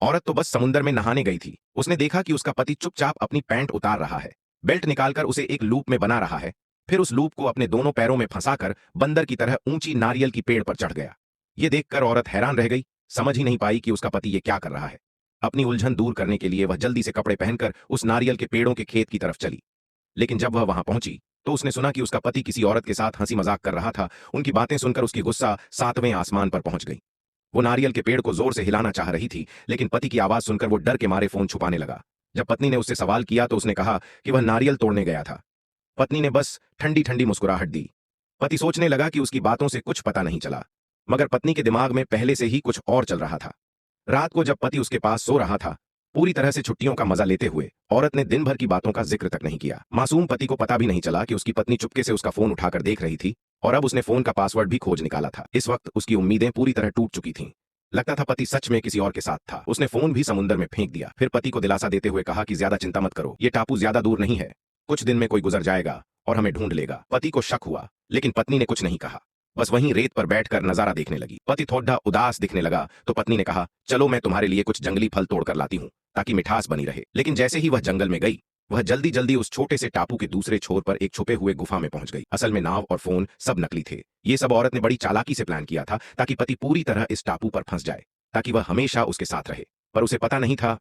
औरत तो बस समुद्र में नहाने गई थी। उसने देखा कि उसका पति चुपचाप अपनी पैंट उतार रहा है, बेल्ट निकालकर उसे एक लूप में बना रहा है, फिर उस लूप को अपने दोनों पैरों में फंसाकर बंदर की तरह ऊंची नारियल की पेड़ पर चढ़ गया। ये देखकर औरत हैरान रह गई, समझ ही नहीं पाई कि उसका पति ये क्या कर रहा है। अपनी उलझन दूर करने के लिए वह जल्दी से कपड़े पहनकर उस नारियल के पेड़ों के खेत की तरफ चली। लेकिन जब वह वहां पहुंची तो उसने सुना कि उसका पति किसी औरत के साथ हंसी मजाक कर रहा था। उनकी बातें सुनकर उसकी गुस्सा 7वें आसमान पर पहुंच गई। वो नारियल के पेड़ को जोर से हिलाना चाह रही थी, लेकिन पति की आवाज सुनकर वो डर के मारे फोन छुपाने लगा। जब पत्नी ने उससे सवाल किया तो उसने कहा कि वह नारियल तोड़ने गया था। पत्नी ने बस ठंडी ठंडी मुस्कुराहट दी। पति सोचने लगा कि उसकी बातों से कुछ पता नहीं चला, मगर पत्नी के दिमाग में पहले से ही कुछ और चल रहा था। रात को जब पति उसके पास सो रहा था, पूरी तरह से छुट्टियों का मजा लेते हुए, औरत ने दिन भर की बातों का जिक्र तक नहीं किया। मासूम पति को पता भी नहीं चला कि उसकी पत्नी चुपके से उसका फोन उठाकर देख रही थी और अब उसने फोन का पासवर्ड भी खोज निकाला था। इस वक्त उसकी उम्मीदें पूरी तरह टूट चुकी थीं। लगता था पति सच में किसी और के साथ था। उसने फोन भी समुद्र में फेंक दिया, फिर पति को दिलासा देते हुए कहा कि ज्यादा चिंता मत करो, ये टापू ज्यादा दूर नहीं है, कुछ दिन में कोई गुजर जाएगा और हमें ढूंढ लेगा। पति को शक हुआ, लेकिन पत्नी ने कुछ नहीं कहा, बस वहीं रेत पर बैठकर नजारा देखने लगी। पति थोड़ा उदास दिखने लगा तो पत्नी ने कहा, चलो मैं तुम्हारे लिए कुछ जंगली फल तोड़कर लाती हूँ ताकि मिठास बनी रहे। लेकिन जैसे ही वह जंगल में गई, वह जल्दी जल्दी उस छोटे से टापू के दूसरे छोर पर एक छुपे हुए गुफा में पहुंच गई। असल में नाव और फोन सब नकली थे। ये सब औरत ने बड़ी चालाकी से प्लान किया था ताकि पति पूरी तरह इस टापू पर फंस जाए, ताकि वह हमेशा उसके साथ रहे। पर उसे पता नहीं था